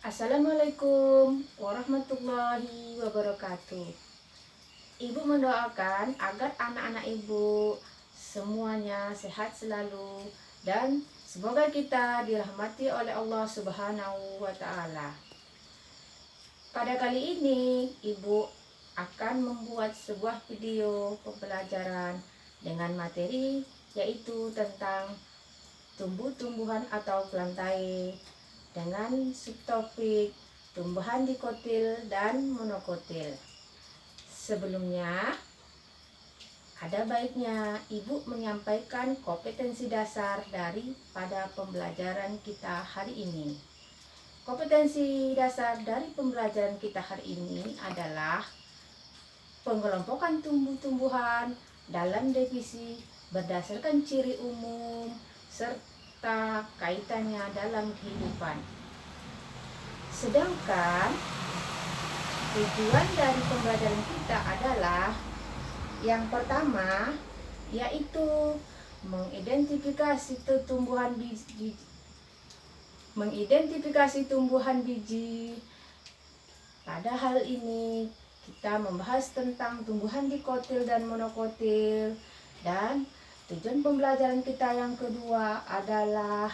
Assalamualaikum warahmatullahi wabarakatuh. Ibu mendoakan agar anak-anak ibu semuanya sehat selalu dan semoga kita dirahmati oleh Allah Subhanahu wa Ta'ala. Pada kali ini, ibu akan membuat sebuah video pembelajaran dengan materi yaitu tentang tumbuh-tumbuhan atau plantae dengan subtopik tumbuhan dikotil dan monokotil. Sebelumnya, ada baiknya ibu menyampaikan kompetensi dasar daripada pembelajaran kita hari ini. Kompetensi dasar dari pembelajaran kita hari ini adalah pengelompokan tumbuh-tumbuhan dalam divisi berdasarkan ciri umum serta kaitannya dalam kehidupan. Sedangkan tujuan dari pembelajaran kita adalah yang pertama yaitu mengidentifikasi tumbuhan biji. Pada hal ini kita membahas tentang tumbuhan dikotil dan monokotil, dan tujuan pembelajaran kita yang kedua adalah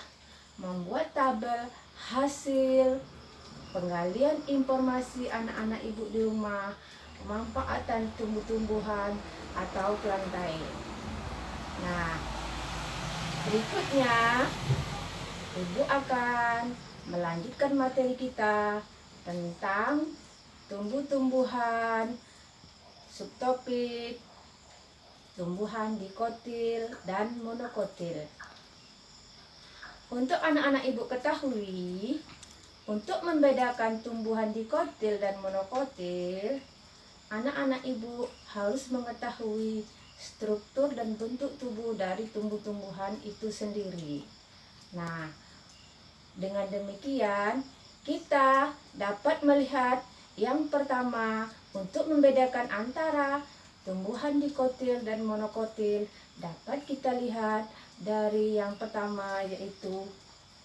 membuat tabel hasil penggalian informasi anak-anak ibu di rumah pemanfaatan tumbuh-tumbuhan atau plantae. Nah, berikutnya ibu akan melanjutkan materi kita tentang tumbuh-tumbuhan subtopik tumbuhan dikotil dan monokotil. Untuk anak-anak ibu ketahui, untuk membedakan tumbuhan dikotil dan monokotil, anak-anak ibu harus mengetahui struktur dan bentuk tubuh dari tumbuh-tumbuhan itu sendiri. Nah, dengan demikian kita dapat melihat yang pertama, untuk membedakan antara tumbuhan dikotil dan monokotil dapat kita lihat dari yang pertama yaitu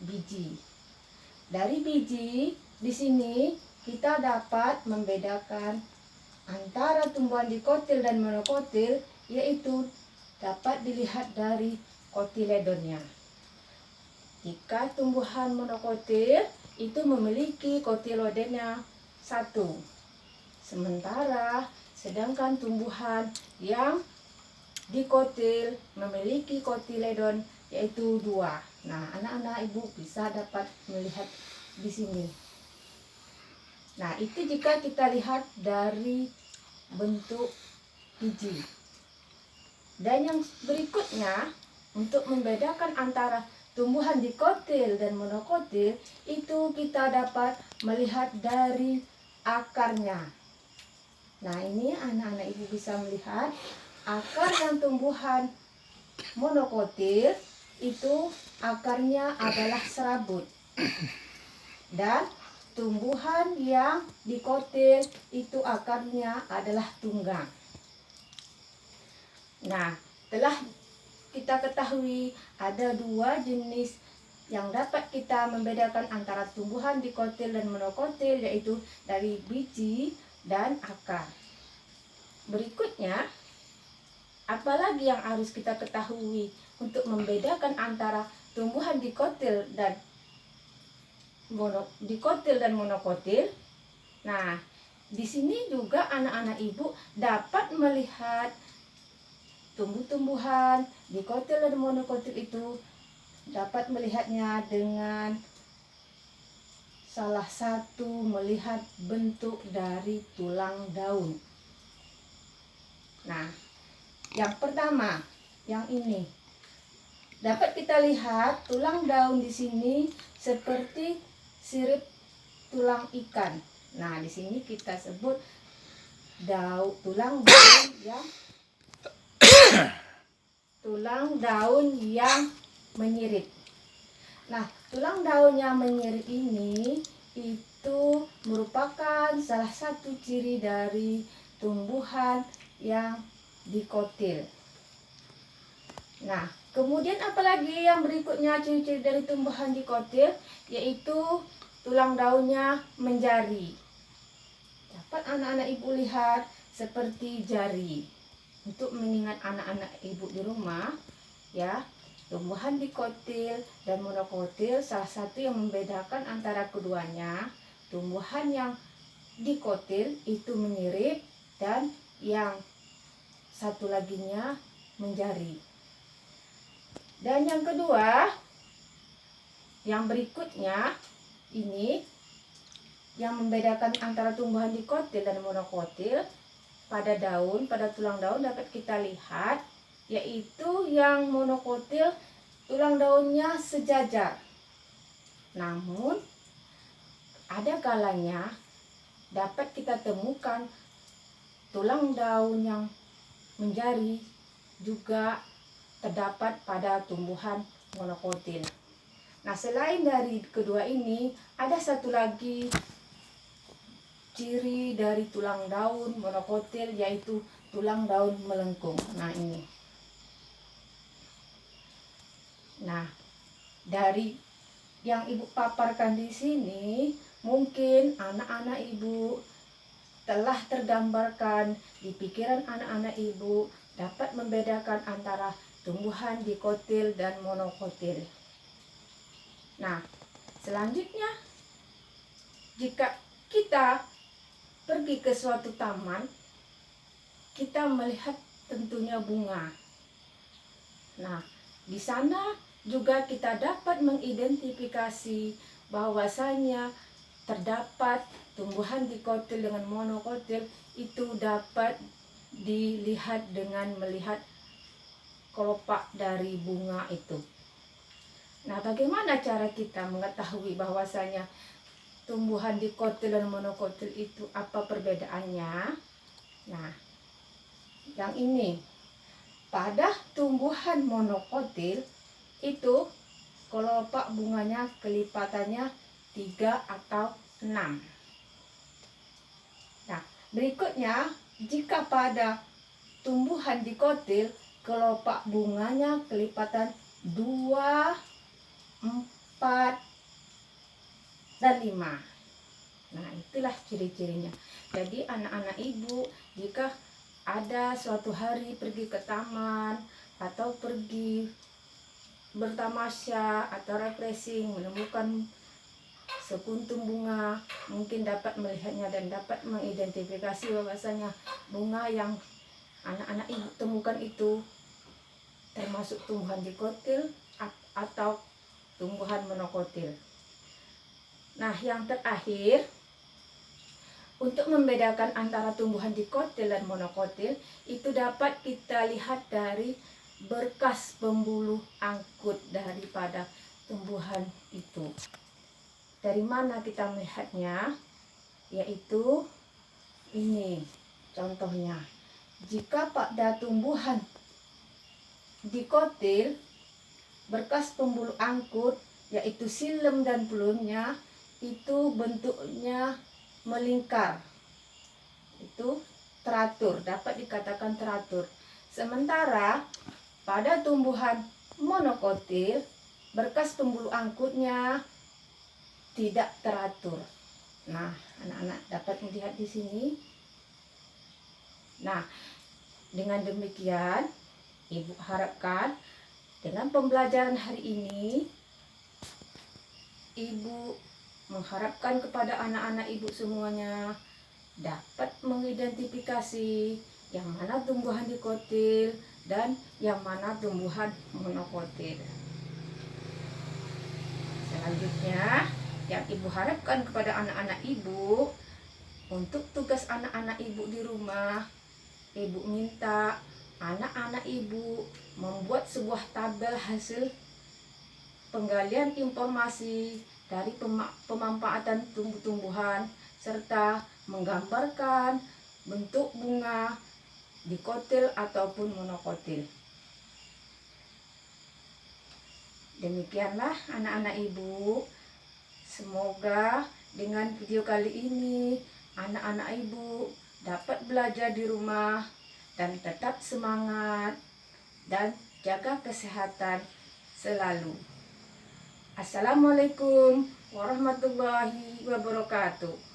biji. Dari biji di sini kita dapat membedakan antara tumbuhan dikotil dan monokotil, yaitu dapat dilihat dari kotiledonnya. Jika tumbuhan monokotil itu memiliki kotiledonnya 1, sedangkan tumbuhan yang dikotil memiliki kotiledon yaitu 2. Nah, anak-anak ibu bisa dapat melihat di sini. Nah, itu jika kita lihat dari bentuk biji. Dan yang berikutnya, untuk membedakan antara tumbuhan dikotil dan monokotil, itu kita dapat melihat dari akarnya. Nah, ini anak-anak ibu bisa melihat akar dan tumbuhan monokotil itu akarnya adalah serabut, dan tumbuhan yang dikotil itu akarnya adalah tunggang. Nah, telah kita ketahui ada 2 jenis yang dapat kita membedakan antara tumbuhan dikotil dan monokotil, yaitu dari biji dan akar. Berikutnya, apalagi yang harus kita ketahui untuk membedakan antara tumbuhan dikotil dan monokotil. Nah, di sini juga anak-anak ibu dapat melihat tumbuh-tumbuhan dikotil dan monokotil itu dapat melihatnya dengan salah satu melihat bentuk dari tulang daun. Nah, yang pertama, yang ini dapat kita lihat tulang daun di sini seperti sirip tulang ikan. Nah, di sini kita sebut tulang daun yang menyirit. Nah, tulang daun yang menyirit ini itu merupakan salah satu ciri dari tumbuhan yang dikotil. Nah, kemudian apalagi yang berikutnya ciri-ciri dari tumbuhan dikotil, yaitu tulang daunnya menjari. Dapat anak-anak ibu lihat seperti jari. Untuk mengingat anak-anak ibu di rumah, ya, tumbuhan dikotil dan monokotil salah satu yang membedakan antara keduanya, tumbuhan yang dikotil itu menyirip dan yang satu laginya menjari. Dan yang kedua, yang berikutnya ini yang membedakan antara tumbuhan dikotil dan monokotil, pada daun, pada tulang daun dapat kita lihat, yaitu yang monokotil tulang daunnya sejajar. Namun ada kalanya dapat kita temukan tulang daun yang menjari juga terdapat pada tumbuhan monokotil. Nah, selain dari kedua ini, ada satu lagi ciri dari tulang daun monokotil, yaitu tulang daun melengkung. Nah, ini. Nah, dari yang ibu paparkan di sini, mungkin anak-anak ibu telah tergambarkan di pikiran anak-anak ibu dapat membedakan antara tumbuhan dikotil dan monokotil. Nah, selanjutnya, jika kita pergi ke suatu taman, kita melihat tentunya bunga. Nah, di sana juga kita dapat mengidentifikasi bahwasanya terdapat tumbuhan dikotil dengan monokotil itu dapat dilihat dengan melihat kelopak dari bunga itu. Nah, bagaimana cara kita mengetahui bahwasanya tumbuhan dikotil dan monokotil itu apa perbedaannya? Nah, yang ini, pada tumbuhan monokotil itu kelopak bunganya kelipatannya 3 atau 6. Nah, berikutnya, jika pada tumbuhan dikotil kelopak bunganya kelipatan 2, 4, dan 5. Nah, itulah ciri-cirinya. Jadi anak-anak ibu, jika ada suatu hari pergi ke taman atau pergi bertamasya atau refreshing, menemukan sekuntum bunga, mungkin dapat melihatnya dan dapat mengidentifikasi bahwasanya bunga yang anak-anak ibu temukan itu termasuk tumbuhan dikotil atau tumbuhan monokotil. Nah, yang terakhir, untuk membedakan antara tumbuhan dikotil dan monokotil, itu dapat kita lihat dari berkas pembuluh angkut daripada tumbuhan itu. Dari mana kita melihatnya? Yaitu ini contohnya. Jika pada tumbuhan dikotil, berkas pembuluh angkut yaitu silem dan pelurnya itu bentuknya melingkar, itu teratur, dapat dikatakan teratur. Sementara pada tumbuhan monokotil, berkas pembuluh angkutnya tidak teratur. Nah, anak-anak dapat melihat di sini. Nah, dengan demikian, ibu harapkan dengan pembelajaran hari ini, ibu mengharapkan kepada anak-anak ibu semuanya dapat mengidentifikasi yang mana tumbuhan dikotil dan yang mana tumbuhan monokotil. Selanjutnya, yang ibu harapkan kepada anak-anak ibu, untuk tugas anak-anak ibu di rumah, ibu minta anak-anak ibu membuat sebuah tabel hasil penggalian informasi dari pemanfaatan tumbuh-tumbuhan serta menggambarkan bentuk bunga dikotil ataupun monokotil. Demikianlah anak-anak ibu. Semoga dengan video kali ini anak-anak ibu dapat belajar di rumah dan tetap semangat dan jaga kesehatan selalu. Assalamualaikum warahmatullahi wabarakatuh.